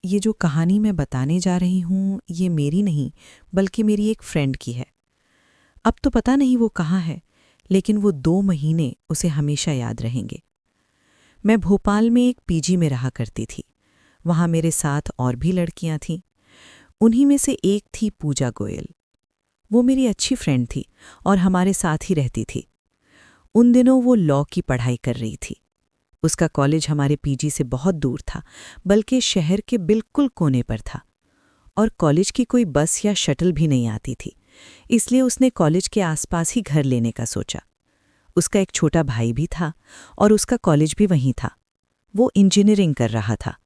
ये जो कहानी मैं बताने जा रही हूँ ये मेरी नहीं बल्कि मेरी एक फ्रेंड की है। अब तो पता नहीं वो कहाँ है, लेकिन वो 2 महीने उसे हमेशा याद रहेंगे। मैं भोपाल में एक पीजी में रहा करती थी। वहाँ मेरे साथ और भी लड़कियाँ थीं। उन्हीं में से एक थी पूजा गोयल। वो मेरी अच्छी फ्रेंड थी और हमारे साथ ही रहती थी। उन दिनों वो लॉ की पढ़ाई कर रही थी। उसका कॉलेज हमारे पीजी से बहुत दूर था, बल्कि शहर के बिल्कुल कोने पर था, और कॉलेज की कोई बस या शटल भी नहीं आती थी। इसलिए उसने कॉलेज के आसपास ही घर लेने का सोचा। उसका एक छोटा भाई भी था और उसका कॉलेज भी वहीं था। वो इंजीनियरिंग कर रहा था।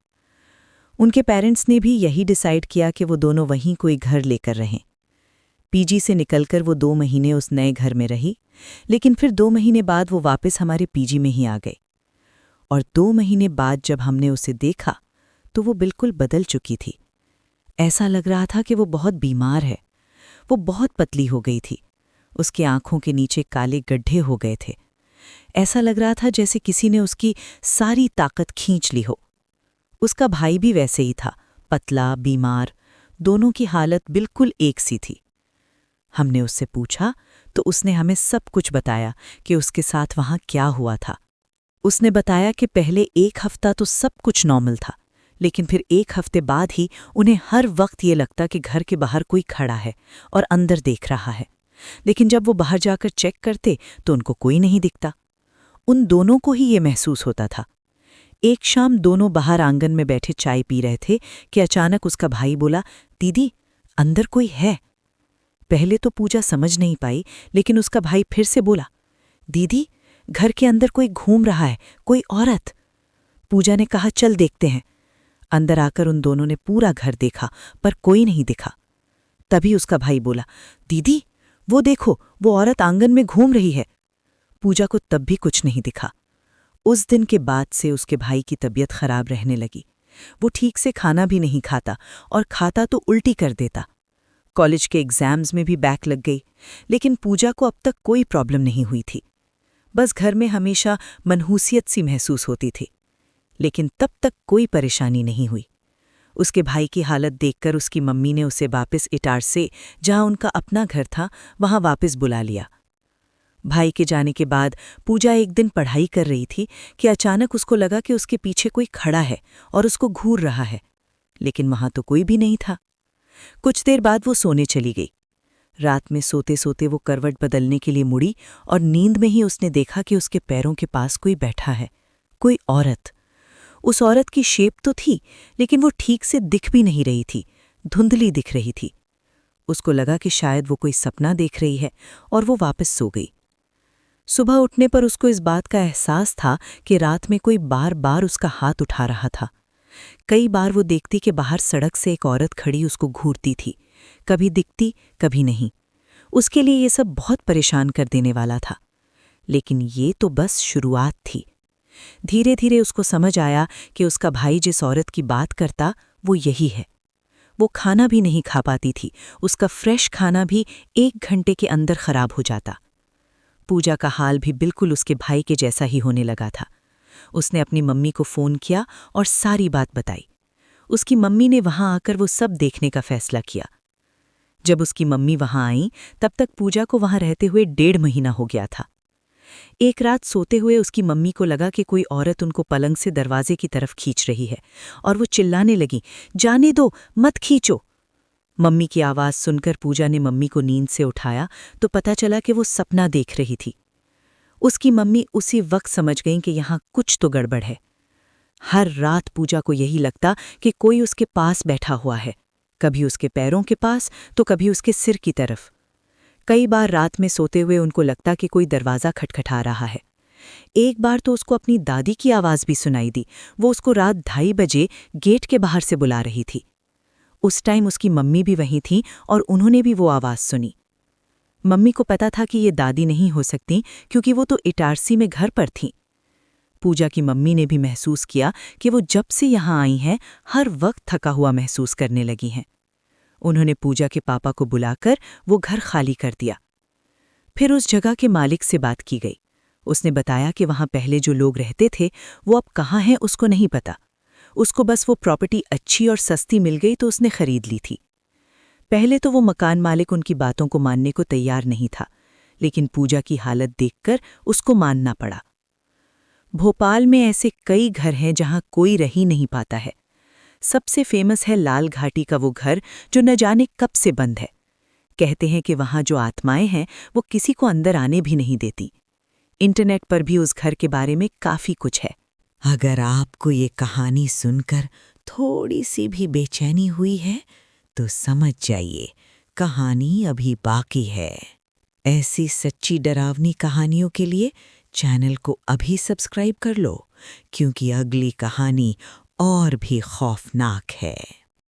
उनके पेरेंट्स ने भी यही डिसाइड किया कि वो दोनों वहीं कोई घर लेकर रहें। पीजी से निकलकर वो 2 महीने उस नए घर में रही, लेकिन फिर 2 महीने बाद वो वापस हमारे पीजी में ही आ गई। और 2 महीने बाद जब हमने उसे देखा तो वो बिल्कुल बदल चुकी थी। ऐसा लग रहा था कि वो बहुत बीमार है। वो बहुत पतली हो गई थी। उसकी आंखों के नीचे काले गड्ढे हो गए थे। ऐसा लग रहा था जैसे किसी ने उसकी सारी ताकत खींच ली हो। उसका भाई भी वैसे ही था, पतला, बीमार। दोनों की हालत बिल्कुल एक सी थी। हमने उससे पूछा तो उसने हमें सब कुछ बताया कि उसके साथ वहाँ क्या हुआ था। उसने बताया कि पहले 1 हफ्ता तो सब कुछ नॉर्मल था, लेकिन फिर 1 हफ्ते बाद ही उन्हें हर वक्त ये लगता कि घर के बाहर कोई खड़ा है और अंदर देख रहा है। लेकिन जब वो बाहर जाकर चेक करते तो उनको कोई नहीं दिखता। उन दोनों को ही ये महसूस होता था। एक शाम दोनों बाहर आंगन में बैठे चाय पी रहे थे कि अचानक उसका भाई बोला, दीदी, अंदर कोई है। पहले तो पूजा समझ नहीं पाई, लेकिन उसका भाई फिर से बोला, दीदी, घर के अंदर कोई घूम रहा है, कोई औरत। पूजा ने कहा, चल देखते हैं। अंदर आकर उन दोनों ने पूरा घर देखा, पर कोई नहीं दिखा। तभी उसका भाई बोला, दीदी, वो देखो, वो औरत आंगन में घूम रही है। पूजा को तब भी कुछ नहीं दिखा। उस दिन के बाद से उसके भाई की तबीयत खराब रहने लगी। वो ठीक से खाना भी नहीं खाता, और खाता तो उल्टी कर देता। कॉलेज के एग्जाम्स में भी बैक लग गई, लेकिन पूजा को अब तक कोई प्रॉब्लम नहीं हुई थी। बस घर में हमेशा मनहूसियत सी महसूस होती थी, लेकिन तब तक कोई परेशानी नहीं हुई। उसके भाई की हालत देखकर उसकी मम्मी ने उसे वापस इटारसी, जहां उनका अपना घर था, वहां वापस बुला लिया। भाई के जाने के बाद पूजा एक दिन पढ़ाई कर रही थी कि अचानक उसको लगा कि उसके पीछे कोई खड़ा है और उसको घूर रहा है, लेकिन वहां तो कोई भी नहीं था। कुछ देर बाद वो सोने चली गई। रात में सोते सोते वो करवट बदलने के लिए मुड़ी और नींद में ही उसने देखा कि उसके पैरों के पास कोई बैठा है, कोई औरत। उस औरत की शेप तो थी, लेकिन वो ठीक से दिख भी नहीं रही थी, धुंधली दिख रही थी। उसको लगा कि शायद वो कोई सपना देख रही है, और वो वापस सो गई। सुबह उठने पर उसको इस बात का एहसास था कि रात में कोई बार बार उसका हाथ उठा रहा था। कई बार वो देखती कि बाहर सड़क से एक औरत खड़ी उसको घूरती थी, कभी दिखती कभी नहीं। उसके लिए ये सब बहुत परेशान कर देने वाला था, लेकिन ये तो बस शुरुआत थी। धीरे धीरे उसको समझ आया कि उसका भाई जिस औरत की बात करता वो यही है। वो खाना भी नहीं खा पाती थी, उसका फ्रेश खाना भी 1 घंटे के अंदर खराब हो जाता। पूजा का हाल भी बिल्कुल उसके भाई के जैसा ही होने लगा था। उसने अपनी मम्मी को फ़ोन किया और सारी बात बताई। उसकी मम्मी ने वहां आकर वो सब देखने का फैसला किया। जब उसकी मम्मी वहां आई, तब तक पूजा को वहां रहते हुए 1.5 महीना हो गया था। एक रात सोते हुए उसकी मम्मी को लगा कि कोई औरत उनको पलंग से दरवाजे की तरफ खींच रही है, और वो चिल्लाने लगी, जाने दो, मत खींचो। मम्मी की आवाज़ सुनकर पूजा ने मम्मी को नींद से उठाया तो पता चला कि वो सपना देख रही थी। उसकी मम्मी उसी वक्त समझ गईं कि यहाँ कुछ तो गड़बड़ है। हर रात पूजा को यही लगता कि कोई उसके पास बैठा हुआ है, कभी उसके पैरों के पास तो कभी उसके सिर की तरफ। कई बार रात में सोते हुए उनको लगता कि कोई दरवाज़ा खटखटा रहा है। एक बार तो उसको अपनी दादी की आवाज़ भी सुनाई दी। वो उसको रात 2:30 बजे गेट के बाहर से बुला रही थी। उस टाइम उसकी मम्मी भी वहीं थी और उन्होंने भी वो आवाज़ सुनी। मम्मी को पता था कि ये दादी नहीं हो सकती, क्योंकि वो तो इटारसी में घर पर थीं। पूजा की मम्मी ने भी महसूस किया कि वो जब से यहाँ आई हैं हर वक्त थका हुआ महसूस करने लगी हैं। उन्होंने पूजा के पापा को बुलाकर वो घर खाली कर दिया। फिर उस जगह के मालिक से बात की गई। उसने बताया कि वहाँ पहले जो लोग रहते थे वो अब कहाँ हैं उसको नहीं पता। उसको बस वो प्रॉपर्टी अच्छी और सस्ती मिल गई तो उसने खरीद ली थी। पहले तो वो मकान मालिक उनकी बातों को मानने को तैयार नहीं था, लेकिन पूजा की हालत देखकर उसको मानना पड़ा। भोपाल में ऐसे कई घर हैं जहां कोई रह ही नहीं पाता है। सबसे फेमस है लाल घाटी का वो घर जो न जाने कब से बंद है। कहते हैं कि वहां जो आत्माएं हैं वो किसी को अंदर आने भी नहीं देती। इंटरनेट पर भी उस घर के बारे में काफी कुछ है। अगर आपको ये कहानी सुनकर थोड़ी सी भी बेचैनी हुई है तो समझ जाइए, कहानी अभी बाकी है। ऐसी सच्ची डरावनी कहानियों के लिए चैनल को अभी सब्सक्राइब कर लो, क्योंकि अगली कहानी और भी खौफनाक है।